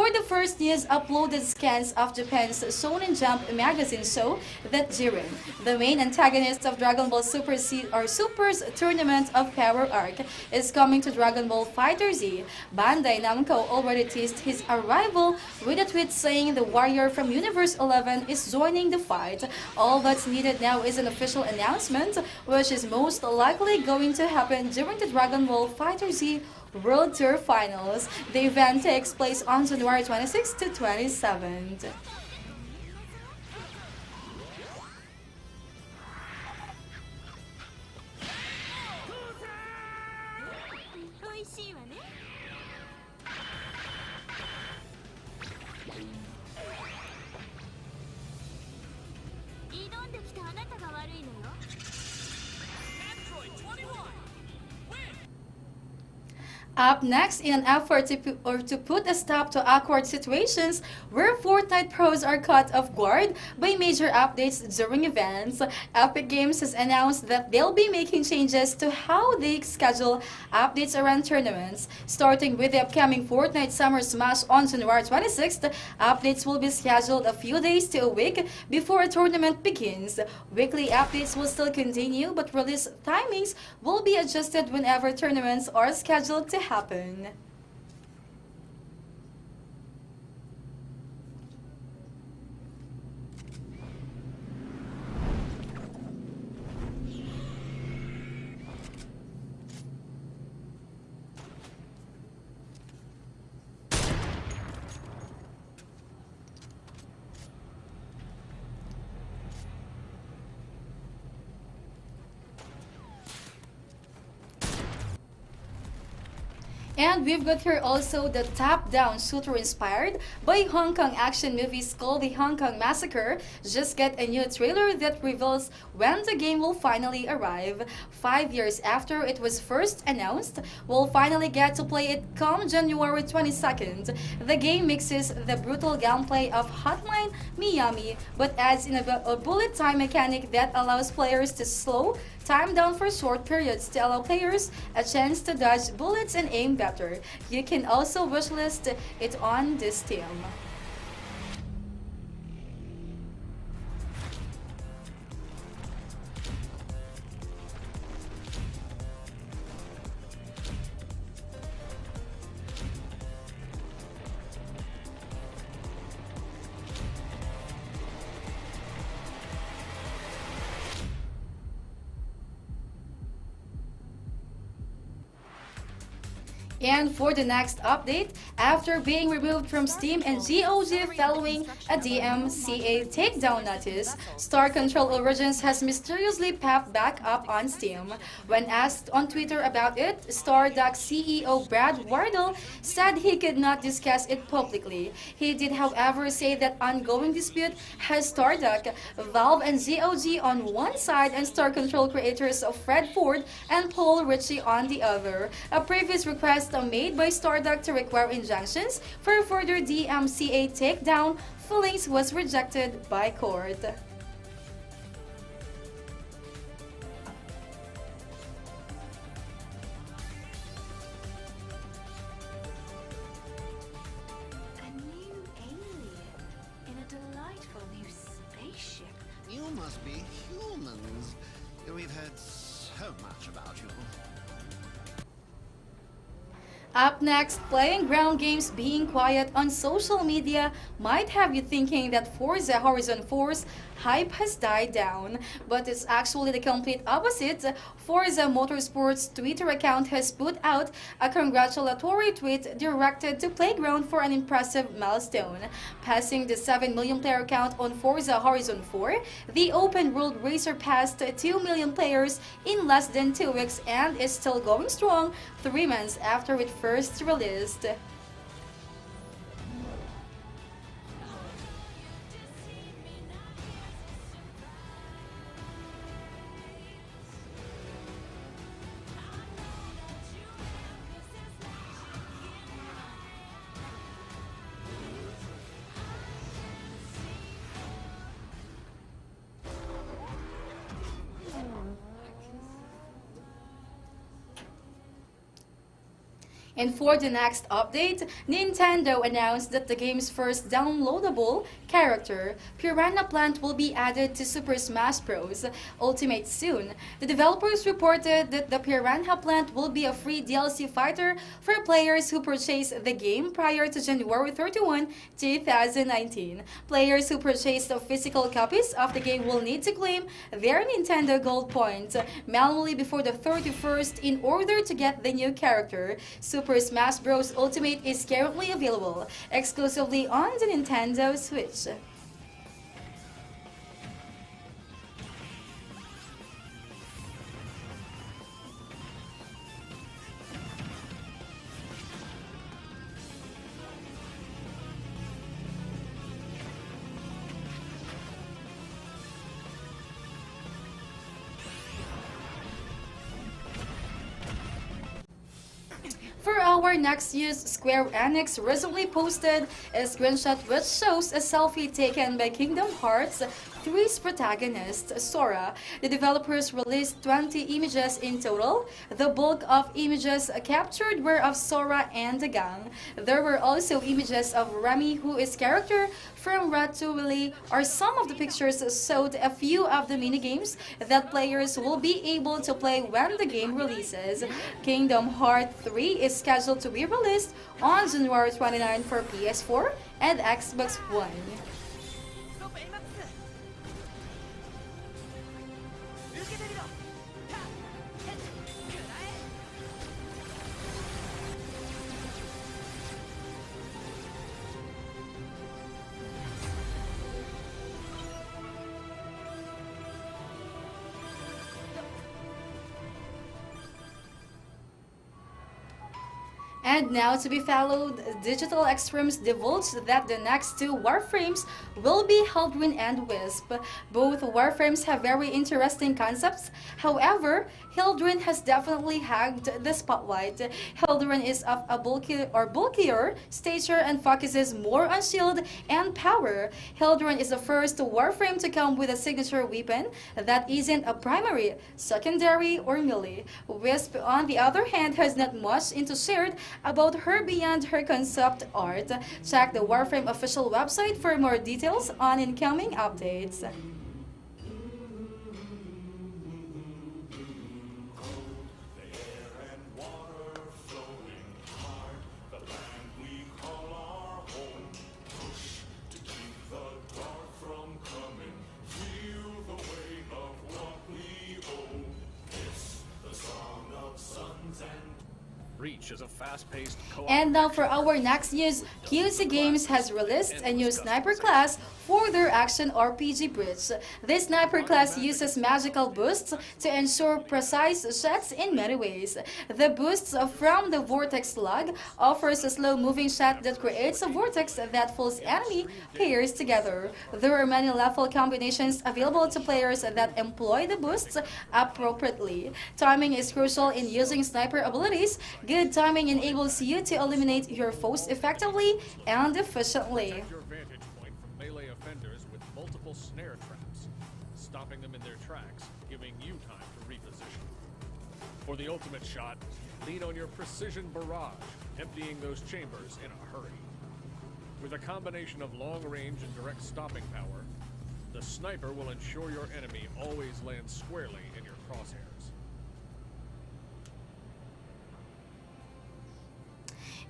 For the first news, uploaded scans of Japan's Shonen Jump magazine show that Jiren, the main antagonist of Dragon Ball Super's Tournament of Power arc, is coming to Dragon Ball FighterZ. Bandai Namco already teased his arrival with a tweet saying the warrior from Universe 11 is joining the fight. All that's needed now is an official announcement, which is most likely going to happen during the Dragon Ball FighterZ World Tour Finals. The event takes place on January 26th to 27th. Up next, in an effort to put a stop to awkward situations where Fortnite pros are caught off guard by major updates during events, Epic Games has announced that they'll be making changes to how they schedule updates around tournaments. Starting with the upcoming Fortnite Summer Smash on January 26th, updates will be scheduled a few days to a week before a tournament begins. Weekly updates will still continue, but release timings will be adjusted whenever tournaments are scheduled to happen. And we've got here also the top-down shooter inspired by Hong Kong action movies called The Hong Kong Massacre just get a new trailer that reveals when the game will finally arrive. 5 years after it was first announced, we'll finally get to play it come January 22nd. The game mixes the brutal gunplay of Hotline Miami but adds in a bullet time mechanic that allows players to slow time down for short periods to allow players a chance to dodge bullets and aim better. You can also wishlist it on this Steam. And for the next update, after being removed from Steam and GOG following a DMCA takedown notice, Star Control Origins has mysteriously popped back up on Steam. When asked on Twitter about it, StarDock CEO Brad Wardle said he could not discuss it publicly. He did, however, say that ongoing dispute has StarDock, Valve, and GOG on one side and Star Control creators of Fred Ford and Paul Ritchie on the other. A previous request made by StarDock to require injunctions for further DMCA takedown filings was rejected by court. A new alien in a delightful new spaceship. You must be humans. We've heard so much about you. Up next, playing ground games being quiet on social media might have you thinking that Forza Horizon 4's hype has died down, but it's actually the complete opposite. Forza Motorsport's Twitter account has put out a congratulatory tweet directed to Playground for an impressive milestone. Passing the 7 million player count on Forza Horizon 4, the open world racer passed 2 million players in less than 2 weeks and is still going strong 3 months after it first released. And for the next update, Nintendo announced that the game's first downloadable character, Piranha Plant, will be added to Super Smash Bros. Ultimate soon. The developers reported that the Piranha Plant will be a free DLC fighter for players who purchase the game prior to January 31, 2019. Players who purchase the physical copies of the game will need to claim their Nintendo Gold points manually before the 31st in order to get the new character. Super Smash Bros. Ultimate is currently available exclusively on the Nintendo Switch. For our next news, Square Enix recently posted a screenshot which shows a selfie taken by Kingdom Hearts 3's protagonist, Sora. The developers released 20 images in total. The bulk of images captured were of Sora and the gang. There were also images of Remy, who is character from Ratatouille, or some of the pictures showed a few of the minigames that players will be able to play when the game releases. Kingdom Hearts 3 is scheduled to be released on January 29 for PS4 and Xbox One. And now to be followed, Digital Extremes divulged that the next two Warframes will be Hildryn and Wisp. Both Warframes have very interesting concepts. However, Hildryn has definitely hagged the spotlight. Hildryn is of a bulkier stature and focuses more on shield and power. Hildryn is the first Warframe to come with a signature weapon that isn't a primary, secondary, or melee. Wisp, on the other hand, has not much into shared about her beyond her concept art. Check the Warframe official website for more details on incoming updates. Reach is a fast-paced And now for our next news, QC Games has released a new sniper class for their action RPG bridge. This sniper class uses magical boosts to ensure precise shots in many ways. The boosts from the vortex slug offers a slow-moving shot that creates a vortex that pulls enemy players together. There are many lethal combinations available to players that employ the boosts appropriately. Timing is crucial in using sniper abilities. Good timing enables you to eliminate your foes effectively and efficiently. your vantage point from melee offenders with multiple snare traps, stopping them in their tracks, giving you time to reposition. For the ultimate shot, lean on your precision barrage, emptying those chambers in a hurry. With a combination of long range and direct stopping power, the sniper will ensure your enemy always lands squarely in your crosshairs.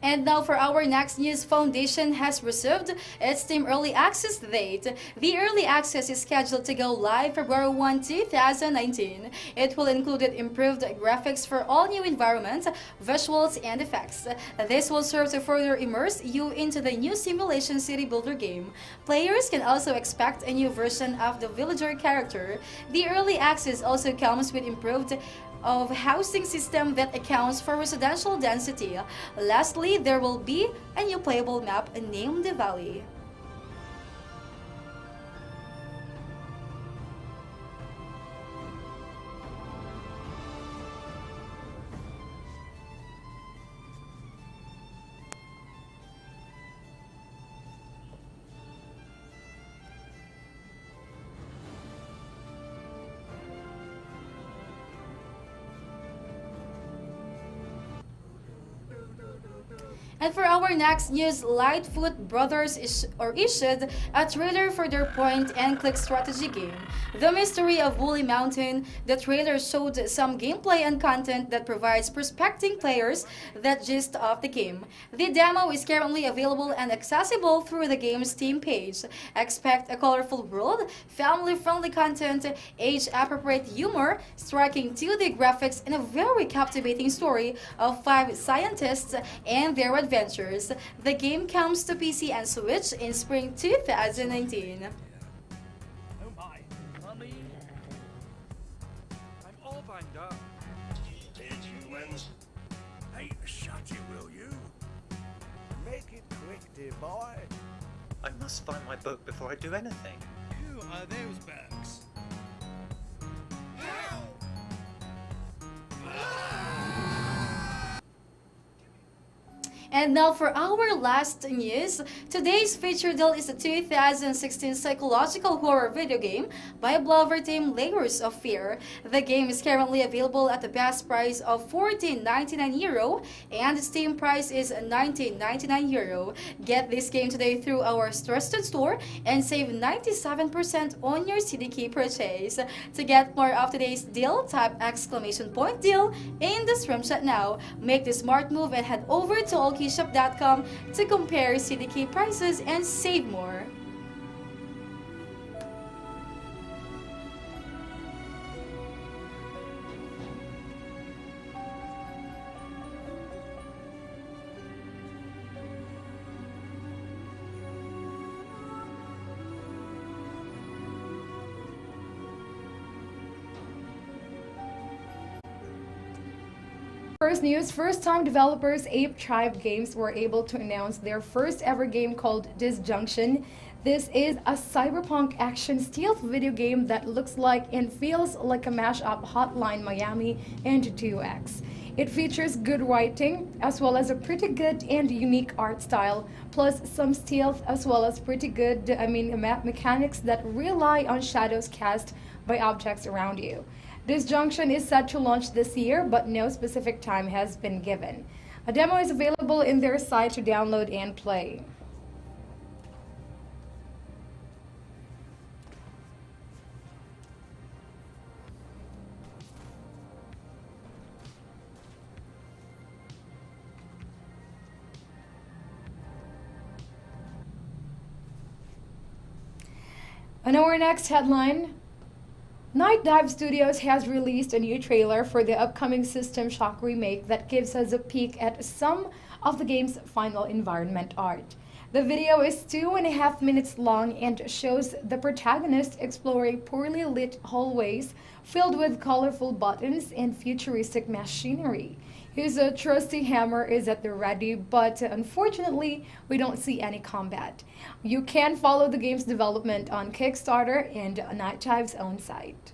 And now for our next news, Foundation has received its Steam Early Access date. The Early Access is scheduled to go live February 1, 2019. It will include improved graphics for all new environments, visuals, and effects. This will serve to further immerse you into the new simulation city builder game. Players can also expect a new version of the villager character. The Early Access also comes with improved housing system that accounts for residential density. Lastly, there will be a new playable map named the Valley. And for our next news, Lightfoot Brothers issued a trailer for their point-and-click strategy game, The Mystery of Woolly Mountain. The trailer showed some gameplay and content that provides prospecting players that gist of the game. The demo is currently available and accessible through the game's Steam page. Expect a colorful world, family-friendly content, age-appropriate humor, striking 2D graphics, and a very captivating story of 5 scientists and their adventures. The game comes to PC and Switch in spring 2019. Oh my, Mummy. I'm all banged up. Did you, Wens? Hey, shut it, will you? Make it quick, dear boy. I must find my book before I do anything. Who are those bugs? And now for our last news. Today's feature deal is the 2016 psychological horror video game by Blover Team Layers of Fear. The game is currently available at the best price of €14.99 and the Steam price is €19.99. Get this game today through our trusted store and save 97% on your CDK purchase. To get more of today's deal, type !deal in the stream chat now. Make the smart move and head over to Allkeyshop.com to compare CDK prices and save more. First news, first-time developers Ape Tribe Games were able to announce their first ever game called Disjunction. This is a cyberpunk action stealth video game that looks like and feels like a mashup Hotline Miami and 2X. It features good writing as well as a pretty good and unique art style, plus some stealth as well as pretty good mechanics that rely on shadows cast by objects around you. Disjunction is set to launch this year, but no specific time has been given. A demo is available in their site to download and play. On our next headline, Night Dive Studios has released a new trailer for the upcoming System Shock remake that gives us a peek at some of the game's final environment art. The video is 2.5 minutes long and shows the protagonist exploring poorly lit hallways filled with colorful buttons and futuristic machinery. His trusty hammer is at the ready, but unfortunately, we don't see any combat. You can follow the game's development on Kickstarter and Night Dive's own site.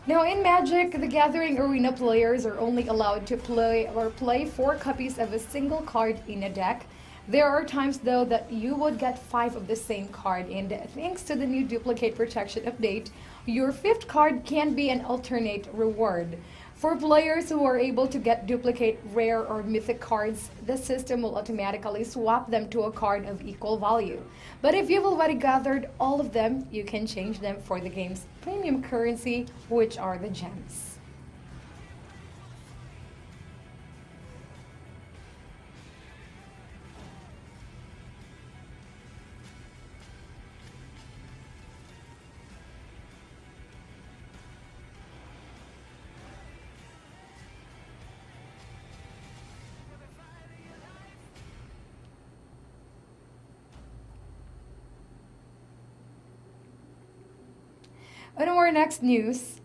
Now in Magic the Gathering Arena, players are only allowed to play 4 copies of a single card in a deck. There are times though that you would get 5 of the same card, and thanks to the new duplicate protection update, your 5th card can be an alternate reward. For players who are able to get duplicate rare or mythic cards, the system will automatically swap them to a card of equal value. But if you've already gathered all of them, you can change them for the game's premium currency, which are the gems. On our next news,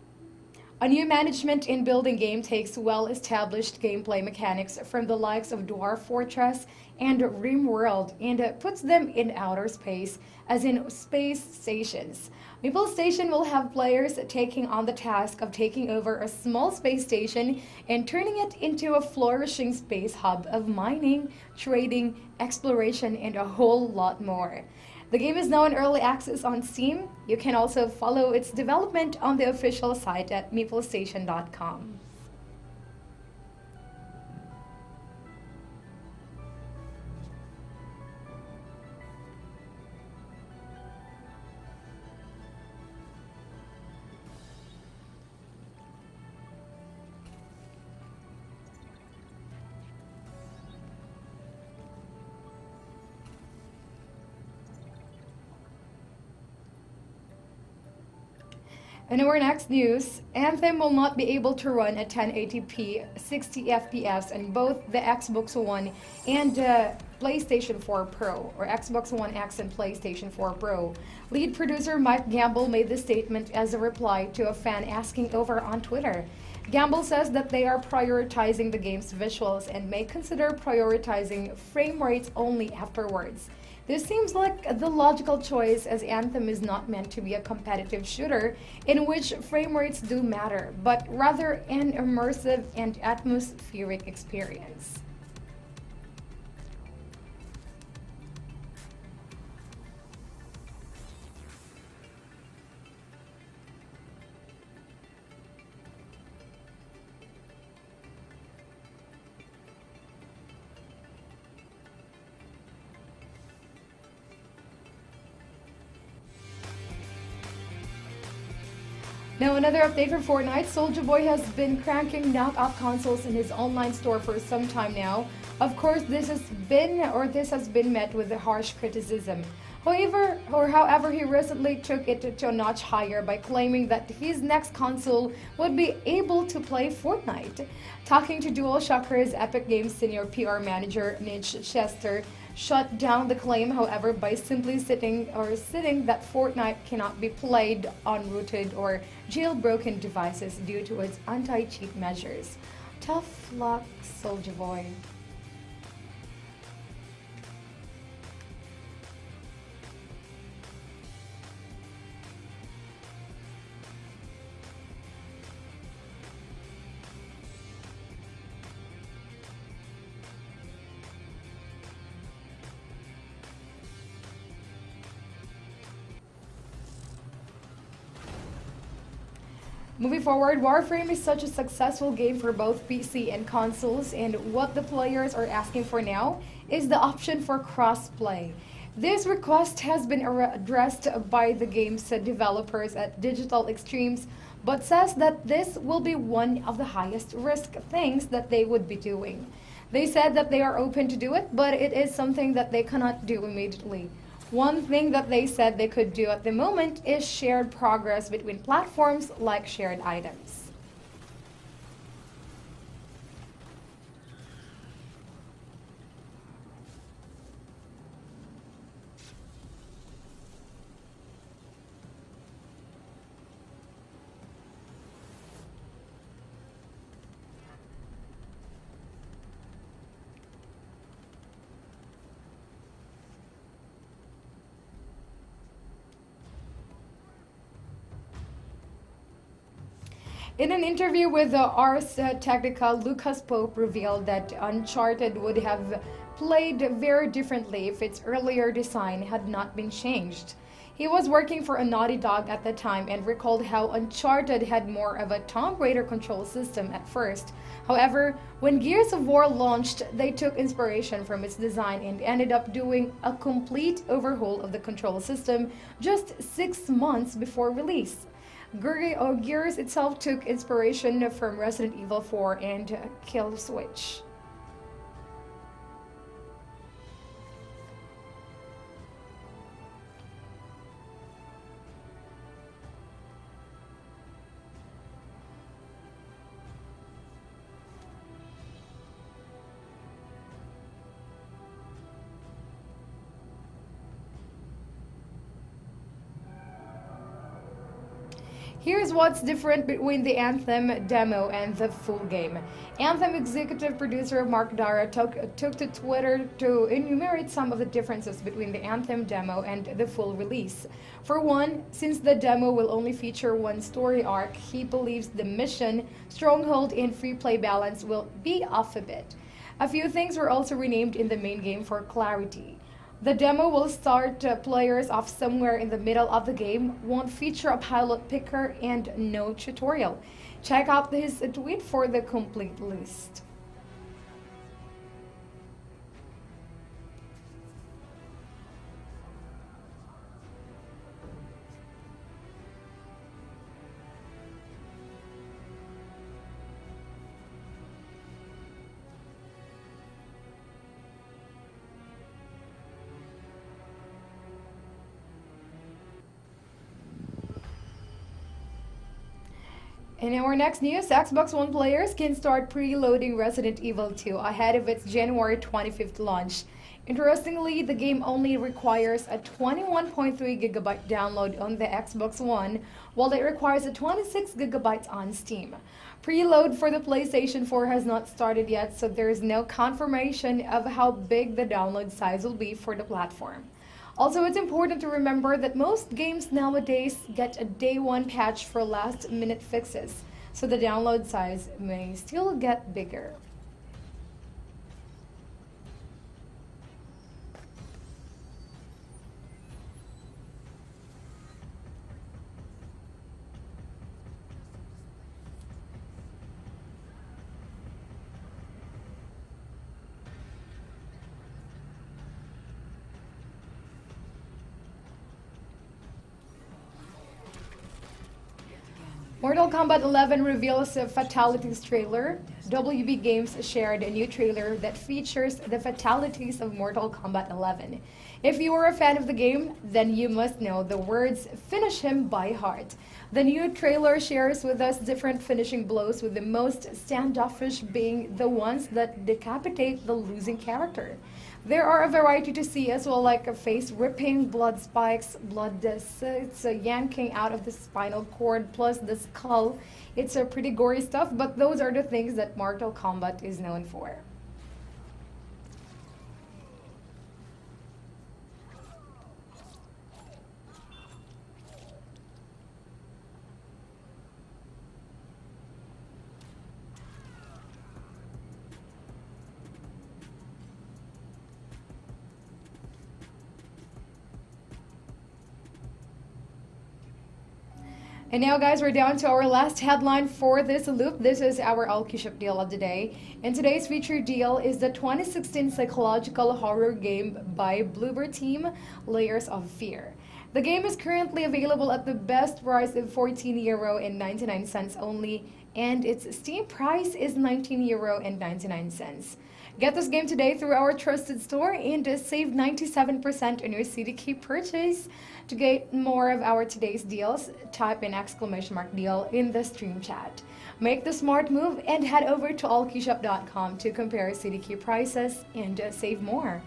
A new management in building game takes well-established gameplay mechanics from the likes of Dwarf Fortress and RimWorld and puts them in outer space, as in space stations. Meeple Station will have players taking on the task of taking over a small space station and turning it into a flourishing space hub of mining, trading, exploration, and a whole lot more. The game is now in early access on Steam. You can also follow its development on the official site at meeplestation.com. In our next news, Anthem will not be able to run at 1080p 60 FPS on both the Xbox One and PlayStation 4 Pro, or Xbox One X and PlayStation 4 Pro. Lead producer Mike Gamble made this statement as a reply to a fan asking over on Twitter. Gamble says that they are prioritizing the game's visuals and may consider prioritizing frame rates only afterwards. This seems like the logical choice, as Anthem is not meant to be a competitive shooter in which frame rates do matter, but rather an immersive and atmospheric experience. Now, another update for Fortnite. Soulja Boy has been cranking knockoff consoles in his online store for some time now. Of course, this has been met with a harsh criticism. However, he recently took it to a notch higher by claiming that his next console would be able to play Fortnite. Talking to DualShockers Epic Games senior PR manager Mitch Chester shut down the claim, however, by simply stating that Fortnite cannot be played on rooted or jailbroken devices due to its anti-cheat measures. Tough luck, Soulja Boy. Moving forward, Warframe is such a successful game for both PC and consoles, and what the players are asking for now is the option for cross-play. This request has been addressed by the game's developers at Digital Extremes, but says that this will be one of the highest risk things that they would be doing. They said that they are open to do it, but it is something that they cannot do immediately. One thing that they said they could do at the moment is shared progress between platforms like shared items. In an interview with Ars Technica, Lucas Pope revealed that Uncharted would have played very differently if its earlier design had not been changed. He was working for a Naughty Dog at the time and recalled how Uncharted had more of a Tomb Raider control system at first. However, when Gears of War launched, they took inspiration from its design and ended up doing a complete overhaul of the control system just 6 months before release. Gears itself took inspiration from Resident Evil 4 and Kill Switch. Here's what's different between the Anthem demo and the full game. Anthem executive producer Mark Dara took to Twitter to enumerate some of the differences between the Anthem demo and the full release. For one, since the demo will only feature one story arc, he believes the mission, Stronghold, and free play balance will be off a bit. A few things were also renamed in the main game for clarity. The demo will start players off somewhere in the middle of the game, won't feature a pilot picker, and no tutorial. Check out his tweet for the complete list. In our next news, Xbox One players can start preloading Resident Evil 2 ahead of its January 25th launch. Interestingly, the game only requires a 21.3GB download on the Xbox One, while it requires a 26GB on Steam. Preload for the PlayStation 4 has not started yet, so there is no confirmation of how big the download size will be for the platform. Also, it's important to remember that most games nowadays get a day one patch for last minute fixes, so the download size may still get bigger. Mortal Kombat 11 reveals a Fatalities trailer. WB Games shared a new trailer that features the fatalities of Mortal Kombat 11. If you are a fan of the game, then you must know the words "finish him" by heart. The new trailer shares with us different finishing blows, with the most standoffish being the ones that decapitate the losing character. There are a variety to see as well, like a face ripping, blood spikes, blood yanking out of the spinal cord, plus the skull. It's a pretty gory stuff, but those are the things that Mortal Kombat is known for. And now, guys, we're down to our last headline for this loop. This is our Allkeyshop deal of the day. And today's featured deal is the 2016 psychological horror game by Bloober Team, Layers of Fear. The game is currently available at the best price of €14.99 only, and its Steam price is €19.99. Get this game today through our trusted store and save 97% on your CDK purchase. To get more of our today's deals, type in !deal in the stream chat. Make the smart move and head over to allkeyshop.com to compare CDK prices and save more.